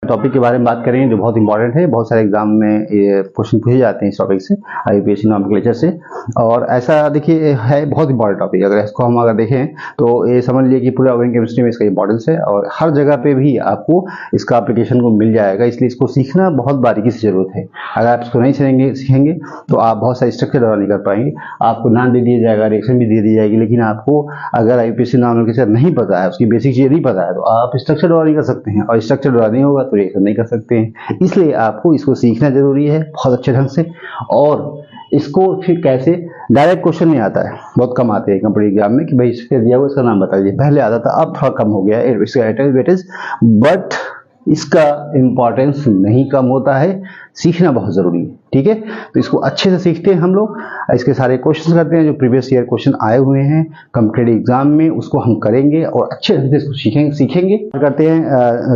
Topic के बारे में बात करेंगे जो बहुत इंपॉर्टेंट है, बहुत सारे एग्जाम में ये क्वेश्चन पूछे जाते हैं इस टॉपिक से, यूपीएससी नॉमेनक्लेचर से। और ऐसा देखिए है बहुत इंपॉर्टेंट टॉपिक, अगर इसको हम अगर देखें तो ये समझ लीजिए कि पूरे ऑर्गेनिक केमिस्ट्री में इसका इंपॉर्टेंस है और हर जगह पे भी आपको इसका एप्लीकेशन को मिल जाएगा, इसलिए इसको सीखना बहुत बारीकी से जरूरत है। अगर आप इसको नहीं सीखेंगे तो आप बहुत सारे स्ट्रक्चर ड्रा नहीं कर पाएंगे, आपको नाम दे दिया जाएगा, रिएक्शन भी दे दी जाएगी, लेकिन आपको अगर यूपीएससी नॉमेनक्लेचर नहीं पता है, उसकी बेसिक चीजें नहीं पता है, तो आप स्ट्रक्चर ड्रा नहीं कर सकते हैं, और स्ट्रक्चर ड्रा नहीं होगा तो रिएक्शन नहीं कर सकते हैं। इसलिए आपको इसको सीखना जरूरी है बहुत अच्छे ढंग से। और इसको फिर कैसे, डायरेक्ट क्वेश्चन नहीं आता है, बहुत कम आते हैं कंपनी एग्जाम में कि भाई इसके दिया हुआ इसका नाम बता दीजिए, पहले आता था, अब थोड़ा कम हो गया है इसका वेटेज, बट इसका इंपॉर्टेंस नहीं कम होता है, सीखना बहुत जरूरी है। ठीक है, तो इसको अच्छे से सीखते हैं हम लोग, इसके सारे क्वेश्चन करते हैं जो प्रीवियस ईयर क्वेश्चन आए हुए हैं कॉम्पिटिटिव एग्जाम में, उसको हम करेंगे और अच्छे ढंग से इसको सीखेंगे करते हैं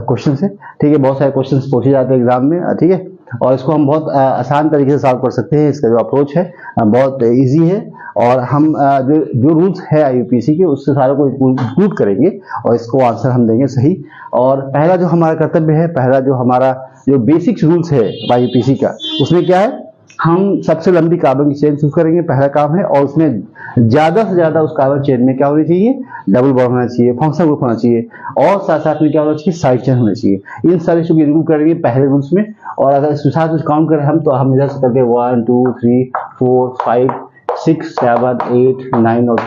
क्वेश्चन से। ठीक है, बहुत सारे क्वेश्चन पूछे जाते हैं एग्जाम में, ठीक है, और इसको हम बहुत आसान तरीके से सॉल्व कर सकते हैं। इसका जो अप्रोच है बहुत इजी है, और हम जो रूल्स है यूपीएससी के उससे सारों को इंक्लूड करेंगे और इसको आंसर हम देंगे सही। और पहला जो हमारा कर्तव्य है, पहला जो हमारा जो बेसिक्स रूल्स है यूपीएससी का, उसमें क्या है, हम सबसे लंबी कार्बन की चेन चूज करेंगे, पहला काम है। और उसमें ज्यादा से ज्यादा उस कार्बन चेन में क्या होनी चाहिए, डबल बॉन्ड होना चाहिए, फंक्शनल ग्रुप होना चाहिए, और साथ साथ में क्या होना चाहिए, साइड चेन होना चाहिए। इन सारी चीजों को इंक्लूड करेंगे पहले रूल्स में। और अगर इसके साथ कुछ काउंट करें हम, तो हम इधर से करते हैं 1 2 3 4 5 6 7 8 9 और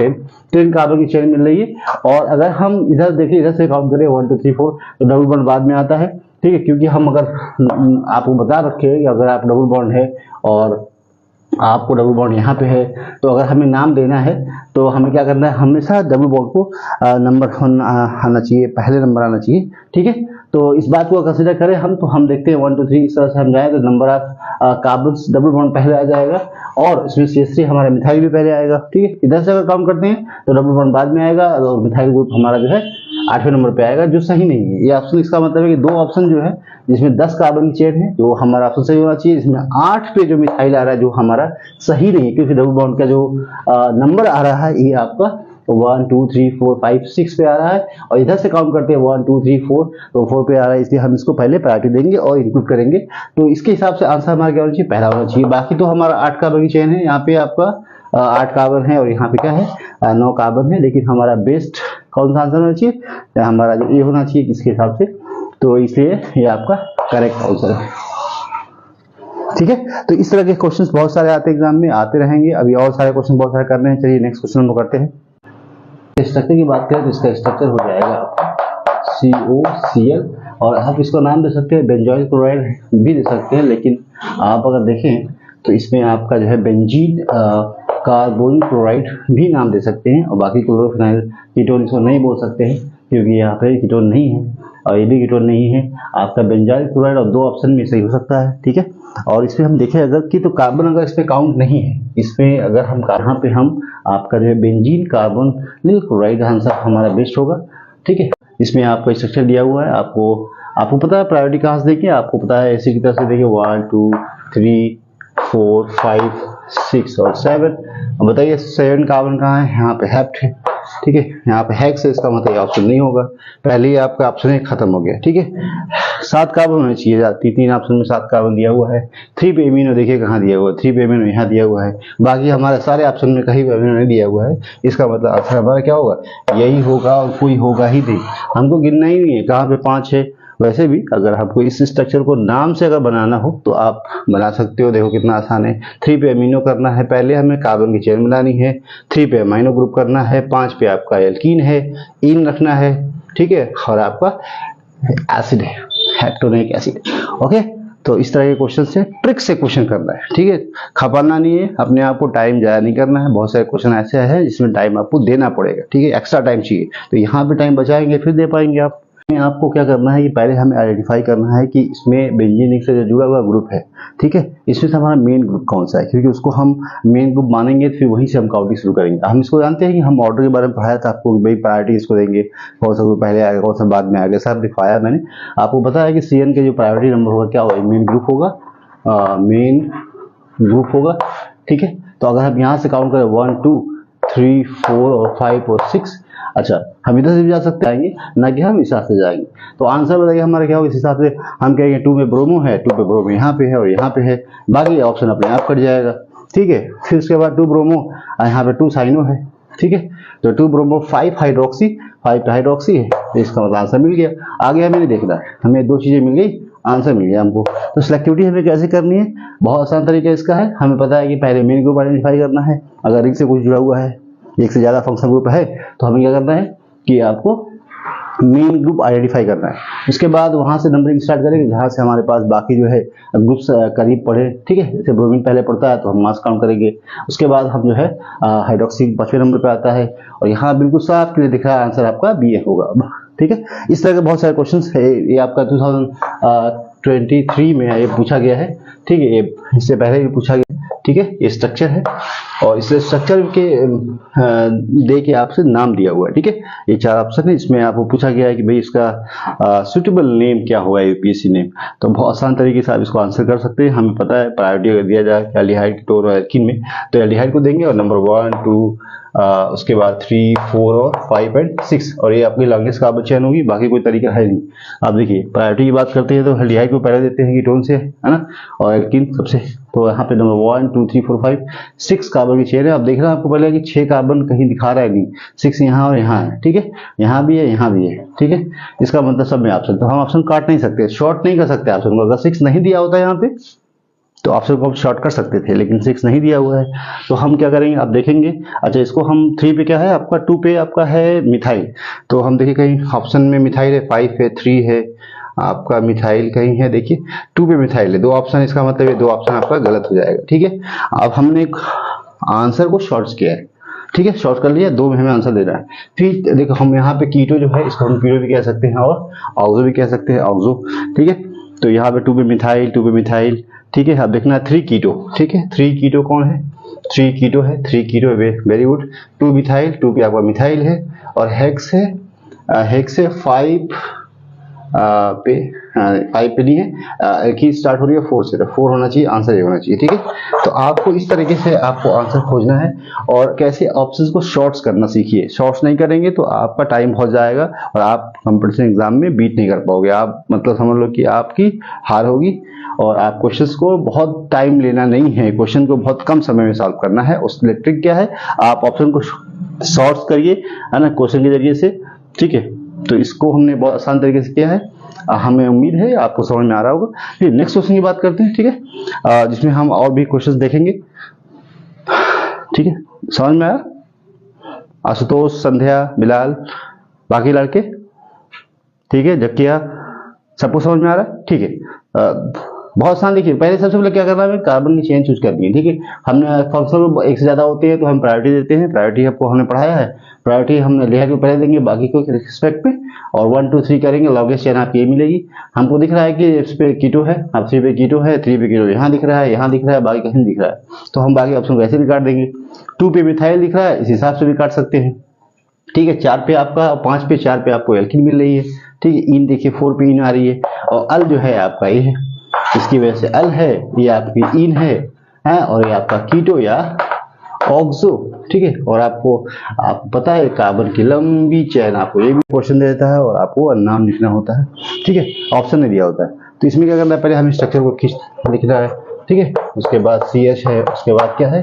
10 कार्बन की चेन मिल रही है। और अगर हम इधर देखें, इधर से काउंट करें 1 2 3 4, तो डबल बॉन्ड बाद में आता है। ठीक है, क्योंकि हम अगर आपको बता रखे हैं कि अगर आप डबल बॉन्ड है और आपको डबल बॉन्ड यहाँ पे है, तो अगर हमें नाम देना है तो हमें क्या करना है, हमेशा डबल बॉन्ड को नंबर आना चाहिए, पहले नंबर आना चाहिए। ठीक है, तो इस बात को कंसिडर करें हम, तो हम देखते हैं 1 2 3 इस तरह से हम जाए तो number of carbon double bond पहले आ जाएगा, और इसमें CH3 हमारा मिथाइल भी पहले आएगा। ठीक है, इधर से अगर काउंट करते हैं तो डबल बॉन्ड बाद में आएगा, और मिथाइल ग्रुप हमारा जो है 8वें नंबर पे आएगा, जो सही नहीं है ये ऑप्शन। इसका मतलब है कि दो ऑप्शन जो है जिसमें 10 कार्बन की चेन है, जो हमारा ऑप्शन सही होना चाहिए, इसमें 8 पे जो मिथाइल आ रहा है जो हमारा सही नहीं है, क्योंकि डबल बॉन्ड का जो नंबर आ रहा है ये आपका 1 2 3 4 5 6 पे आ रहा है, और इधर से काउंट करते हैं 1 2 3 4, तो 4 पे आ रहा है, इसलिए हम इसको पहले प्रायोरिटी देंगे और इंक्लूड करेंगे। तो इसके हिसाब से आंसर हमारा क्या होना चाहिए, पहला होना चाहिए। बाकी तो हमारा 8 कार्बन की चेन है, यहाँ पे आपका 8 कार्बन है, और यहाँ पे क्या है 9 कार्बन है, लेकिन हमारा बेस्ट कौन सा आंसर होना चाहिए, हमारा जो ये होना चाहिए किसके हिसाब से, तो इसलिए ये आपका करेक्ट आंसर है। ठीक है, तो इस तरह के क्वेश्चंस बहुत सारे आते हैं एग्जाम में, आते रहेंगे, अभी और सारे क्वेश्चन बहुत सारे करने हैं। चलिए नेक्स्ट क्वेश्चन हम करते हैं। स्ट्रक्चर की बात करें तो इसका स्ट्रक्चर हो जाएगा COCl, और आप इसको नाम दे सकते हैं बेंजोइल क्लोराइड भी दे सकते हैं, लेकिन आप अगर देखें तो इसमें आपका जो है बेंजीन कार्बोन क्लोराइड भी नाम दे सकते हैं, और बाकी क्लोरोफिनाइल कीटोन इसको नहीं बोल सकते हैं क्योंकि यहाँ पे कीटोन नहीं है और ये भी कीटोन नहीं है। आपका बेंजाइल क्लोराइड और दो ऑप्शन में सही हो सकता है। ठीक है, और इसमें हम देखें अगर कि तो कार्बन अगर इसमें काउंट नहीं है, इसमें अगर हम यहाँ पे हम आपका जो है बेंजीन कार्बोनिल क्लोराइड आंसर हमारा बेस्ट होगा। ठीक है, इसमें आपको स्ट्रक्चर दिया हुआ है, आपको पता है प्रायोरिटी कहाँ से देखिए, आपको पता है ऐसे की तरह से देखिए 1 2 3 4 5 6 और 7। बताइए 7 कार्बन कहाँ है, यहाँ पे हेप्ट है। ठीक है, यहाँ पे हेक्स है, इसका मतलब ऑप्शन नहीं होगा, पहले ही आपका ऑप्शन खत्म हो गया। ठीक है, 7 कार्बन होना चाहिए, 3 ऑप्शन में 7 कार्बन दिया हुआ है। 3 पे एमिनो देखिए कहाँ दिया हुआ है, 3 पे एमिनो यहाँ दिया हुआ है, बाकी हमारे सारे ऑप्शन में कहीं भी एमिनो नहीं दिया हुआ है। इसका मतलब आंसर हमारा क्या होगा, यही होगा और कोई होगा ही नहीं। हमको गिनना ही नहीं है कहाँ पे 5 है। वैसे भी अगर आपको इस स्ट्रक्चर को नाम से अगर बनाना हो तो आप बना सकते हो, देखो कितना आसान है। 3 पे अमीनो करना है, पहले हमें कार्बन की चेन बनानी है, 3 पे अमीनो ग्रुप करना है, 5 पे आपका एल्कीन है, इन रखना है। ठीक है, और आपका एसिड है, हेक्टोनिक एसिड। ओके, तो इस तरह के क्वेश्चन से ट्रिक से क्वेश्चन करना है। ठीक है, खपाना नहीं है, अपने आप को टाइम जाया नहीं करना है। बहुत सारे क्वेश्चन ऐसे हैं जिसमें टाइम आपको देना पड़ेगा। ठीक है, एक्स्ट्रा टाइम चाहिए, तो यहाँ पे टाइम बचाएंगे फिर दे पाएंगे आप। आपको क्या करना है कि पहले हमें आइडेंटिफाई करना है कि इसमें बेंजीन से जो जुड़ा हुआ ग्रुप है, ठीक है, इसमें से हमारा मेन ग्रुप कौन सा है, क्योंकि उसको हम मेन ग्रुप मानेंगे फिर वहीं से हम काउंटिंग शुरू करेंगे। हम इसको जानते हैं कि हम ऑर्डर के बारे में पढ़ाया था आपको कि भाई प्रायोरिटी इसको देंगे, कौन सा ग्रुप पहले आएगा कौन सा बाद में आएगा, सब दिखाया मैंने आपको। पता है कि CN के जो प्रायोरिटी नंबर होगा क्या होगा, मेन ग्रुप होगा, मेन ग्रुप होगा। ठीक है, तो अगर हम यहाँ से काउंट करें 1 2 3 4 और 5 और 6, अच्छा, हम इधर से भी जा सकते आएंगे, ना कि हम इस हिसाब से जाएंगे। तो आंसर बताइए हमारा क्या होगा इस हिसाब से। हम कहेंगे 2 में ब्रोमो है, 2 पे ब्रोमो यहाँ पे है और यहाँ पे है, बाकी ऑप्शन अपने आप कट जाएगा। ठीक है, फिर उसके बाद 2 ब्रोमो, यहाँ पे 2 साइनो है। ठीक है, तो 2 ब्रोमो 5 हाइड्रोक्सी, 5 हाइड्रोक्सी है, तो इसका मतलब आंसर मिल गया। आगे हमें नहीं देखना, हमें 2 चीजें मिल गई, आंसर मिल गया हमको। तो सिलेक्टिविटी हमें कैसे करनी है, बहुत आसान तरीका इसका है। हमें पता है कि पहले मेन ग्रुप आइडेंटिफाई करना है, अगर एक से कुछ जुड़ा हुआ है, एक से ज्यादा फंक्शन ग्रुप है, तो हमें क्या करना है कि आपको मेन ग्रुप आइडेंटिफाई करना है। उसके बाद वहां से नंबरिंग स्टार्ट करेंगे, जहां से हमारे पास बाकी जो है ग्रुप्स करीब पड़े। ठीक है, जैसे ब्रोमीन पहले पड़ता है तो हम मास काउंट करेंगे। उसके बाद हम जो है हाइड्रोक्सी 5वें नंबर पे आता है, और यहाँ बिल्कुल साफ क्लियर दिख रहा है आंसर आपका बी होगा। ठीक है, इस तरह के बहुत सारे क्वेश्चन है, ये आपका 2023 में ये पूछा गया है। ठीक है, ये इससे पहले भी पूछा गया। ठीक है, ये स्ट्रक्चर है, और इस स्ट्रक्चर के दे के आपसे नाम दिया हुआ है। ठीक है, ये 4 ऑप्शन है, इसमें आपको पूछा गया है कि भाई इसका सुटेबल नेम क्या होगा यूपीएससी नेम। तो बहुत आसान तरीके से आप इसको आंसर कर सकते हैं। हमें पता है प्रायोरिटी अगर दिया जाए एल्डिहाइड, कीटोन और एल्कीन में, तो एल्डिहाइड को देंगे और नंबर 1 2 उसके बाद 3 4 और 5 एंड 6, और ये आपकी लॉन्गेस्ट कार्बन चेन होगी, बाकी कोई तरीका है नहीं। आप देखिए प्रायोरिटी की बात करते हैं तो एल्डिहाइड को पहले देते हैं कीटोन से, है ना, और एल्कीन सबसे। तो यहाँ पे नंबर 1 2 3 4 5 6 कार्बन की चेन है। आप देख रहे हैं आपको पहले कि 6 कार्बन कहीं दिखा रहा है नहीं, 6 यहाँ और यहाँ है। ठीक है, यहाँ भी है, यहाँ भी है। ठीक है, इसका मतलब सब में ऑप्शन, तो हम ऑप्शन काट नहीं सकते, शॉर्ट नहीं कर सकते ऑप्शन को। अगर 6 नहीं दिया होता है यहाँ पे तो ऑप्शन को हम शॉर्ट कर सकते थे, लेकिन 6 नहीं दिया हुआ है, तो हम क्या करेंगे आप देखेंगे। अच्छा, इसको हम 3 पे क्या है आपका, 2 पे आपका है मिथाइल, तो हम देखिए कहीं ऑप्शन में मिथाइल है, 5 है, 3 है आपका, मिथाइल कहीं है, देखिए 2 पे मिथाइल है, 2 ऑप्शन, इसका मतलब ये 2 ऑप्शन आपका गलत हो जाएगा। ठीक है, अब हमने आंसर को शॉर्ट किया है। ठीक है, शॉर्ट कर लिया, 2 में हमें आंसर दे रहा है। फिर देखो हम यहाँ पे कीटो जो है, इसको हम कीटो भी कह सकते हैं और ऑक्सो भी कह सकते हैं, ऑक्सो। ठीक है, तो यहाँ पे 2 पे मिथाइल, 2 पे मिथाइल। ठीक है, अब देखना 3 कीटो। ठीक है, 3 कीटो कौन है, 3 कीटो है, 3 कीटो है, वेरी गुड। 2 मिथाइल, 2 पे आपका मिथाइल है, और हेक्स है, हेक्स है 5 पे, 5 पे नहीं है, की स्टार्ट हो रही है 4 से, तो 4 होना चाहिए, आंसर ये होना चाहिए। ठीक है, तो आपको इस तरीके से आपको आंसर खोजना है, और कैसे ऑप्शंस को शॉर्ट्स करना सीखिए। शॉर्ट्स नहीं करेंगे तो आपका टाइम बहुत जाएगा और आप कंपटीशन एग्जाम में बीट नहीं कर पाओगे। आप मतलब समझ लो कि आपकी हार होगी, और आप क्वेश्चंस को बहुत टाइम लेना नहीं है, क्वेश्चन को बहुत कम समय में सॉल्व करना है। उसके लिए ट्रिक क्या है, आप ऑप्शन को शॉर्ट्स करिए, है ना, क्वेश्चन के जरिए से। ठीक है, तो इसको हमने बहुत आसान तरीके से किया है, हमें उम्मीद है आपको समझ में आ रहा होगा। फिर नेक्स्ट क्वेश्चन की बात करते हैं। ठीक है, जिसमें हम और भी क्वेश्चंस देखेंगे। ठीक है, समझ में आया, आशुतोष, संध्या, बिलाल, बाकी लड़के, ठीक है, जक्किया, सबको समझ में आ रहा है। ठीक है, बहुत आसान। देखिए पहले सबसे पहले क्या करना है, कार्बन की चेन चूज करनी है। ठीक है, हमने फंक्शन एक से ज्यादा होते हैं तो हम प्रायोरिटी देते हैं, प्रायोरिटी आपको हमने पढ़ाया है, प्रायोरिटी हमने लिहाज को पहले देंगे बाकी को रिस्पेक्ट पे, और 1 2 3 करेंगे, लॉन्गेस्ट चेन आपकी ये मिलेगी। हमको दिख रहा है कि इस पे कीटो है, अब 3 पे कीटो है, 3 पे कीटो यहाँ दिख रहा है, यहाँ दिख रहा है, बाकी कहीं दिख रहा है, तो हम बाकी ऑप्शन को ऐसे भी काट देंगे। 2 पे मिथाइल दिख रहा है, इस हिसाब से भी काट सकते हैं। ठीक है, 4 पे आपका, 5 पे 4 पे आपको एल्कीन मिल रही है। ठीक है, इन देखिए 4 पे इन आ रही है, और अल जो है आपका ये है, इसकी वजह से अल है, ये आपकी इन है, और ये आपका कीटो या ऑक्सो। ठीक है, और आपको पता है कार्बन की लंबी चेन, आपको ये भी क्वेश्चन दे देता है और आपको नाम लिखना होता है। ठीक है, ऑप्शन नहीं दिया होता है, तो इसमें क्या करना है, पहले हमें स्ट्रक्चर को खींच लिखना है। ठीक है, उसके बाद CH है, उसके बाद क्या है,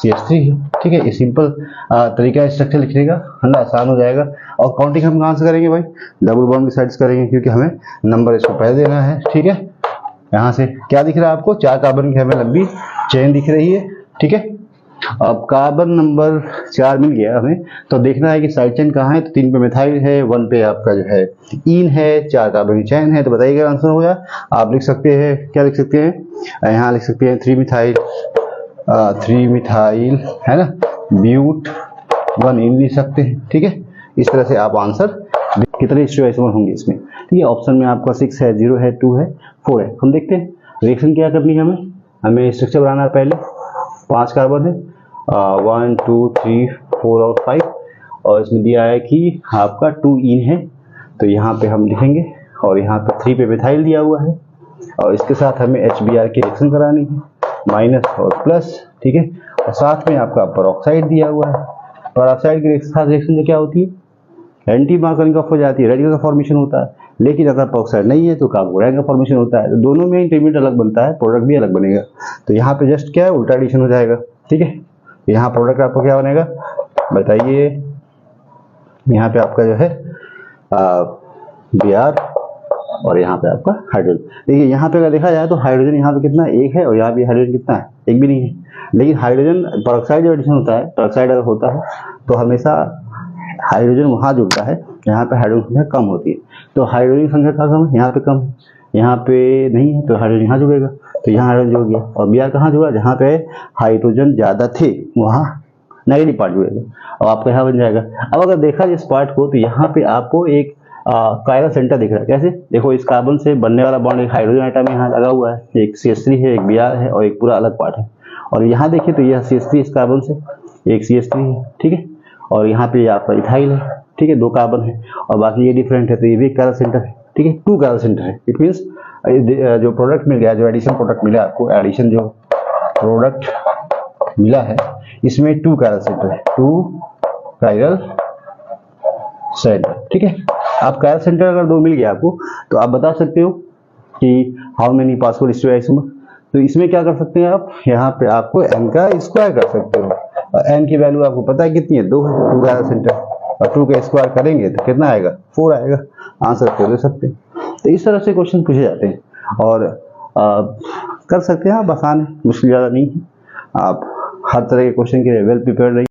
CH3 है। ठीक है, ये सिंपल तरीका है स्ट्रक्चर लिखने का, है ना, आसान हो जाएगा। और काउंटिंग हम कहाँ से करेंगे भाई, डबल बॉन्ड की साइड से करेंगे, क्योंकि हमें नंबर इसको पहले देना है। ठीक है, यहाँ से क्या दिख रहा है आपको, 4 कार्बन की हमें लंबी चेन दिख रही है। ठीक है, अब कार्बन नंबर 4 मिल गया हमें, तो देखना है कि साइड चेन कहाँ है, तो 3 पे मिथाइल है, 1 पे आपका जो है इन है, 4 कार्बन की चेन है, तो बताइए क्या आंसर होगा। आप लिख सकते हैं, क्या लिख सकते हैं, यहाँ लिख सकते हैं 3 मिथाइल, 3 मिथाइल, है ना, ब्यूट 1 इन लिख सकते हैं। ठीक है, इस तरह से आप आंसर कितने चॉइस होंगे इसमें। ठीक है, ऑप्शन में आपका 6 है, 0 है, 2 है, 4 है। हम देखते हैं रिएक्शन क्या करनी है, हमें स्ट्रक्चर बनाना है। पहले 5 कार्बन है, 1 2 3 4 और 5, और इसमें दिया है कि आपका 2 इन है, तो यहाँ पे हम लिखेंगे, और यहाँ पे 3 पे मिथाइल दिया हुआ है, और इसके साथ हमें HBr की रिएक्शन करानी है, माइनस और प्लस। ठीक है, और साथ में आपका पेरोक्साइड दिया हुआ है, पेरोक्साइड की साथ रिएक्शन क्या होती है, एंटी मार्करिंग ऑफ हो जाती है, रेडिकल का फॉर्मेशन होता है। लेकिन अगर पेरोक्साइड नहीं है तो कार्बोरेड का फॉर्मेशन होता है। तो दोनों में इंटरमीडिएट अलग बनता है, प्रोडक्ट भी अलग बनेगा। तो यहाँ पे जस्ट क्या है, उल्टा एडिशन हो जाएगा, ठीक है। यहाँ प्रोडक्ट आपको क्या बनेगा बताइए, यहाँ पे आपका जो है Br और यहाँ पे आपका हाइड्रोजन। देखिए यहाँ पे अगर देखा जाए तो हाइड्रोजन यहाँ पे कितना एक है और यहाँ पे हाइड्रोजन कितना है, एक भी नहीं है। लेकिन हाइड्रोजन पेरोक्साइड जो एडिशन होता है, पेरोक्साइड अगर होता है तो हमेशा हाइड्रोजन वहाँ जुड़ता है यहाँ पे हाइड्रोजन संख्या कम होती है। तो हाइड्रोजन संख्या का कम है, यहाँ पे कम है, यहाँ पे नहीं है तो हाइड्रोजन यहाँ जुड़ेगा, तो यहाँ हाइड्रोजन जुड़ गया। और Br कहाँ जुड़ा, जहाँ पे हाइड्रोजन ज़्यादा थे वहाँ नेगेटिव पार्ट जुड़ेगा और आपका यहाँ बन जाएगा। अब अगर देखा इस पार्ट को तो यहाँ पे आपको एक कायरल सेंटर दिख रहा है। कैसे, देखो इस कार्बन से बनने वाला बॉन्ड एक हाइड्रोजन आइटम यहाँ लगा हुआ है, एक CH3 है, एक Br है और एक पूरा अलग पार्ट है। और यहाँ देखिए तो यह CH3 इस कार्बन से, एक CH3 है, ठीक है। और यहाँ पे आपका इथाइल है, ठीक है, 2 कार्बन है और बाकी ये डिफरेंट है, तो ये भी कायरल सेंटर है, ठीक है, 2 कायरल सेंटर है। इट मीन्स जो प्रोडक्ट मिल गया, जो एडिशन प्रोडक्ट मिला आपको, एडिशन जो प्रोडक्ट मिला है इसमें 2 कायरल सेंटर है, 2 कायरल सेंटर, ठीक है। आप कायरल सेंटर अगर 2 मिल गया आपको तो आप बता सकते हो कि हाउ मेनी पासपोर्ट स्टीरियोआइसोमर। तो इसमें क्या कर सकते हैं आप, यहाँ पे आपको n का स्क्वायर कर सकते हो और n की वैल्यू आपको पता है कितनी है, 2 है, 2 कायरल सेंटर और 2 का स्क्वायर करेंगे तो कितना आएगा, 4 आएगा। आंसर 4 दे सकते हैं। तो इस तरह से क्वेश्चन पूछे जाते हैं और कर सकते हैं आप, आसान है, मुश्किल ज़्यादा नहीं है। आप हर तरह के क्वेश्चन के लिए वेल प्रिपेयर्ड रहिए।